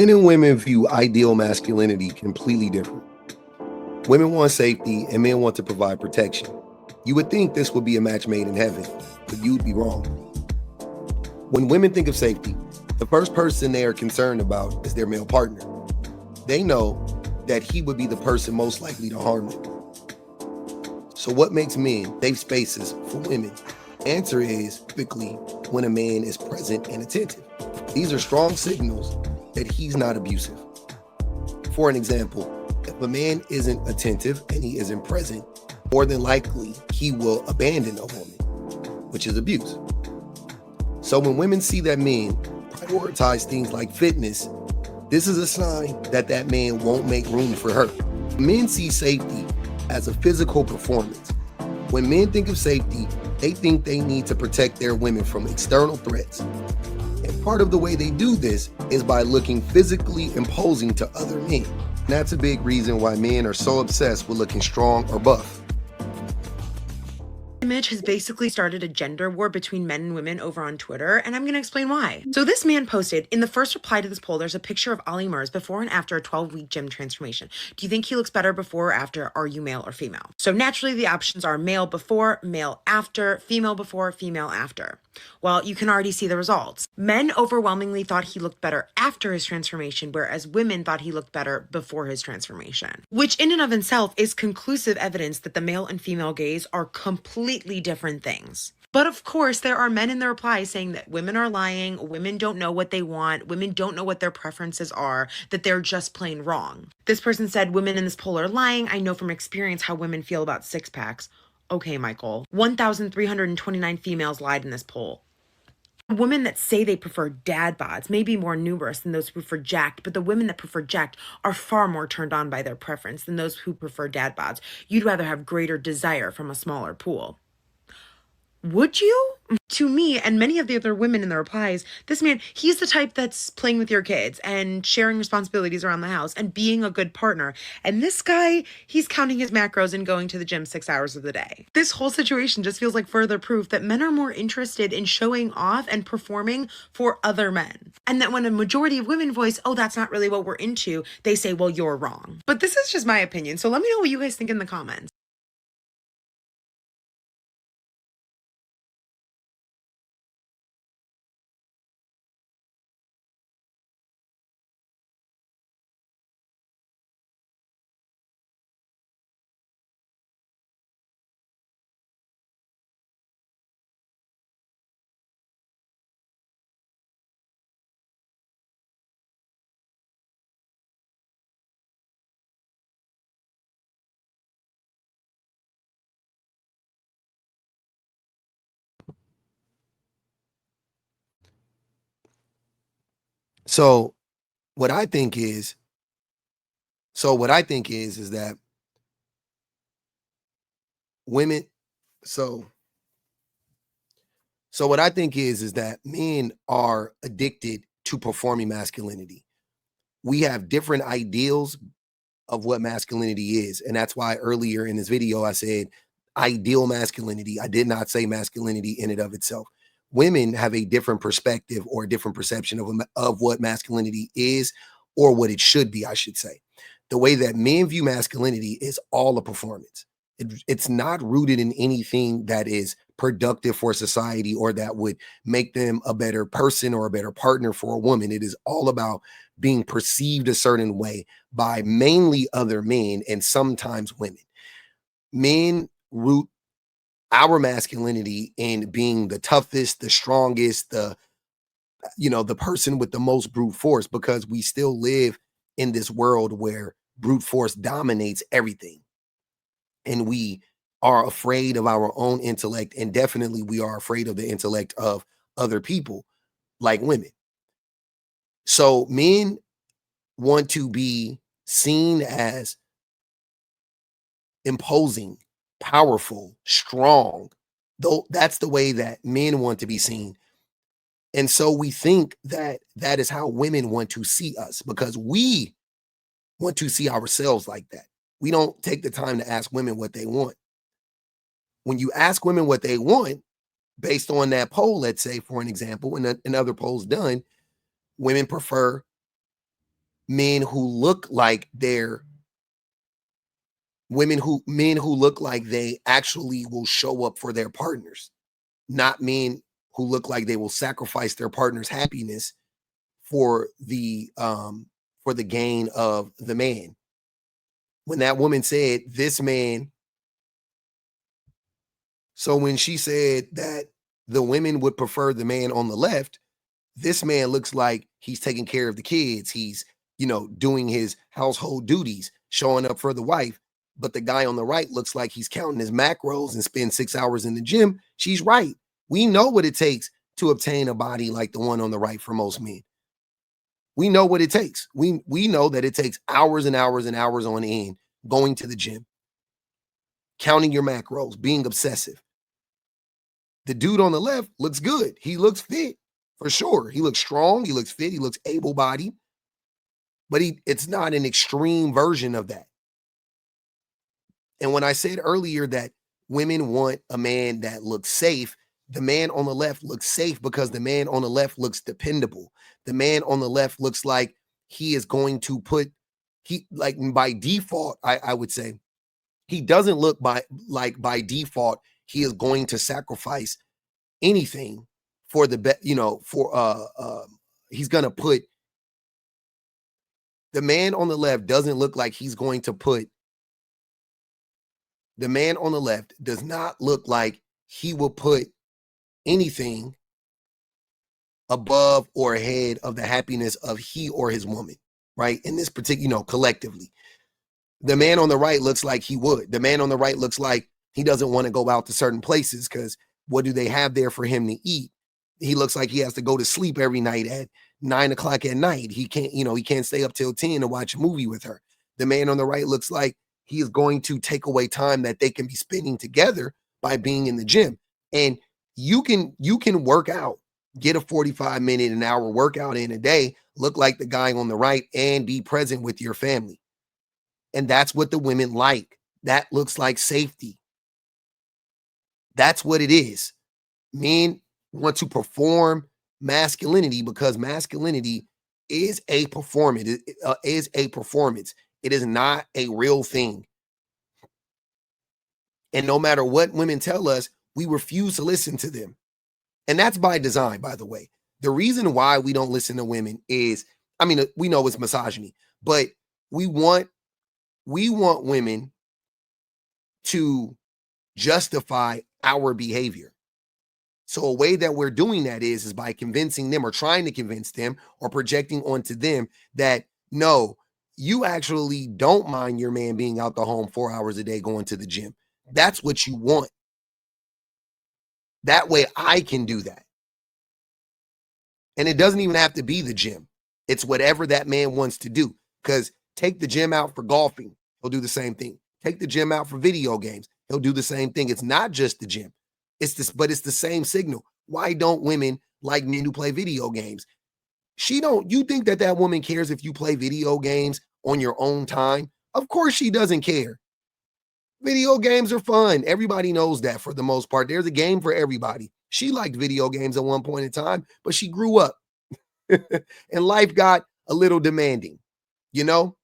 Men and women view ideal masculinity completely different. Women want safety and men want to provide protection. You would think this would be a match made in heaven, but you'd be wrong. When women think of safety, the first person they are concerned about is their male partner. They know that he would be the person most likely to harm them. So what makes men safe spaces for women? Answer is typically when a man is present and attentive. These are strong signals that he's not abusive. For an example, if a man isn't attentive and he isn't present, more than likely he will abandon a woman, which is abuse. So when women see that men prioritize things like fitness, this is a sign that that man won't make room for her. Men see safety as a physical performance. When men think of safety, they think they need to protect their women from external threats. And part of the way they do this is by looking physically imposing to other men. And that's a big reason why men are so obsessed with looking strong or buff. Image has basically started a gender war between men and women over on Twitter, and I'm going to explain why. So this man posted, in the first reply to this poll, there's a picture of Ali Murs before and after a 12-week gym transformation. Do you think he looks better before or after? Are you male or female? So naturally, the options are male before, male after, female before, female after. Well, you can already see the results. Men overwhelmingly thought he looked better after his transformation, whereas women thought he looked better before his transformation, which in and of itself is conclusive evidence that the male and female gaze are completely different things. But of course, there are men in the replies saying that women are lying, women don't know what they want, women don't know what their preferences are, that they're just plain wrong. This person said, women in this poll are lying. I know from experience how women feel about six-packs. Okay, Michael. 1,329 females lied in this poll. Women that say they prefer dad bods may be more numerous than those who prefer jacked, but the women that prefer jacked are far more turned on by their preference than those who prefer dad bods. You'd rather have greater desire from a smaller pool. Would you? To me and many of the other women in the replies, this man, he's the type that's playing with your kids and sharing responsibilities around the house and being a good partner. And this guy, he's counting his macros and going to the gym 6 hours of the day. This whole situation just feels like further proof that men are more interested in showing off and performing for other men. And that when a majority of women voice, oh, that's not really what we're into, they say, well, you're wrong. But this is just my opinion. So let me know what you guys think in the comments. So what I think is, is that women, so what I think is that men are addicted to performing masculinity. We have different ideals of what masculinity is. And that's why earlier in this video, I said ideal masculinity. I did not say masculinity in and of itself. Women have a different perspective or a different perception of what masculinity is, or what it should be, I should say. The way that men view masculinity is all a performance. It's not rooted in anything that is productive for society or that would make them a better person or a better partner for a woman. It is all about being perceived a certain way by mainly other men and sometimes women. Men root our masculinity in being the toughest, the strongest, the person with the most brute force, because we still live in this world where brute force dominates everything. And we are afraid of our own intellect, and definitely we are afraid of the intellect of other people like women. So men want to be seen as imposing, powerful, strong. Though that's the way that men want to be seen. And so we think that that is how women want to see us, because we want to see ourselves like that. We don't take the time to ask women what they want. When you ask women what they want, based on that poll, let's say, for an example, and other polls done, women prefer men who look like they're men who look like they actually will show up for their partners, not men who look like they will sacrifice their partner's happiness for the gain of the man. When that woman said this man, so when she said that the women would prefer the man on the left, this man looks like he's taking care of the kids. He's, doing his household duties, showing up for the wife. But the guy on the right looks like he's counting his macros and spends 6 hours in the gym. She's right. We know what it takes to obtain a body like the one on the right for most men. We know what it takes. We know that it takes hours and hours and hours on end going to the gym, counting your macros, being obsessive. The dude on the left looks good. He looks fit for sure. He looks strong. He looks fit. He looks able-bodied. But it's not an extreme version of that. And when I said earlier that women want a man that looks safe, the man on the left looks safe because the man on the left looks dependable. The man on the left looks like he is going to by default, I would say, he doesn't look by default, he is going to sacrifice anything for the he's going to put, the man on the left doesn't look like he's going to put, the man on the left does not look like he will put anything above or ahead of the happiness of he or his woman, right? In this particular, collectively. The man on the right looks like he would. The man on the right looks like he doesn't want to go out to certain places because what do they have there for him to eat? He looks like he has to go to sleep every night at 9 o'clock at night. He can't stay up till 10 to watch a movie with her. The man on the right looks like he is going to take away time that they can be spending together by being in the gym. And you can work out, get a 45-minute, an hour workout in a day, look like the guy on the right, and be present with your family. And that's what the women like. That looks like safety. That's what it is. Men want to perform masculinity because masculinity is a performance. It is a performance. It is not a real thing. And no matter what women tell us, we refuse to listen to them. And that's by design, by the way. The reason why we don't listen to women is, we know it's misogyny, but we want women to justify our behavior. So a way that we're doing that is by convincing them or trying to convince them or projecting onto them that, no, you actually don't mind your man being out the home 4 hours a day going to the gym. That's what you want. That way I can do that. And it doesn't even have to be the gym. It's whatever that man wants to do. Because take the gym out for golfing, he'll do the same thing. Take the gym out for video games, he'll do the same thing. It's not just the gym. But it's the same signal. Why don't women like men who play video games? You think that woman cares if you play video games on your own time? Of course she doesn't care. Video games are fun. Everybody knows that for the most part. There's a game for everybody. She liked video games at one point in time, but she grew up and life got a little demanding, But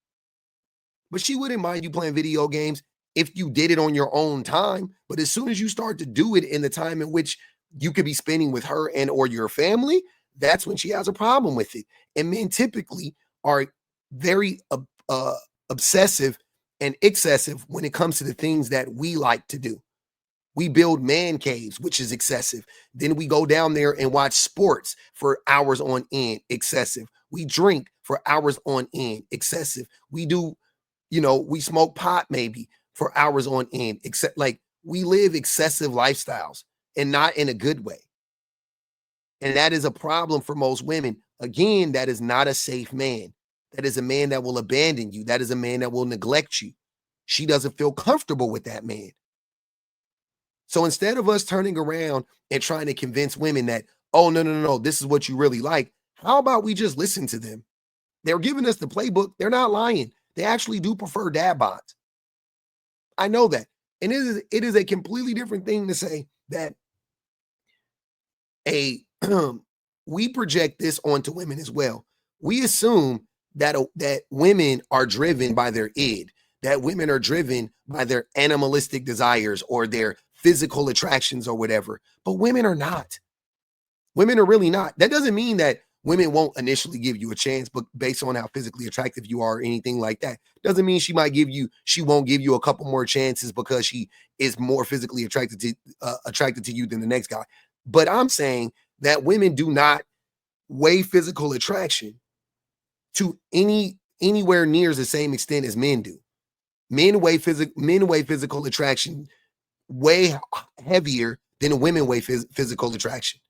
she wouldn't mind you playing video games if you did it on your own time. But as soon as you start to do it in the time in which you could be spending with her and or your family, that's when she has a problem with it. And men typically are very obsessive and excessive when it comes to the things that we like to do. We build man caves, which is excessive. Then we go down there and watch sports for hours on end, excessive. We drink for hours on end, excessive. We do, we smoke pot maybe for hours on end, except like we live excessive lifestyles and not in a good way. And that is a problem for most women. Again, that is not a safe man. That is a man that will abandon you. That is a man that will neglect you. She doesn't feel comfortable with that man. So instead of us turning around and trying to convince women that, oh, no, this is what you really like, how about we just listen to them? They're giving us the playbook. They're not lying. They actually do prefer dad bods. I know that. And it is a completely different thing to say that we project this onto women as well. We assume that women are driven by their id, that women are driven by their animalistic desires or their physical attractions or whatever. But women are not. Women are really not. That doesn't mean that women won't initially give you a chance, but based on how physically attractive you are or anything like that, doesn't mean she won't give you a couple more chances because she is more physically attracted to you than the next guy. But I'm saying that women do not weigh physical attraction to anywhere near the same extent as men do. Men weigh physical attraction way heavier than women weigh physical attraction.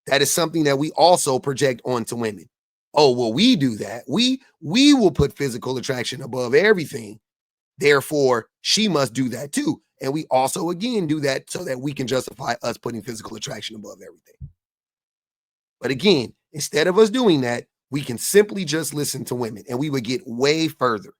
That is something that we also project onto women. Oh, well, we do that. We will put physical attraction above everything. Therefore, she must do that too. And we also, again, do that so that we can justify us putting physical attraction above everything. But again, instead of us doing that, we can simply just listen to women and we would get way further.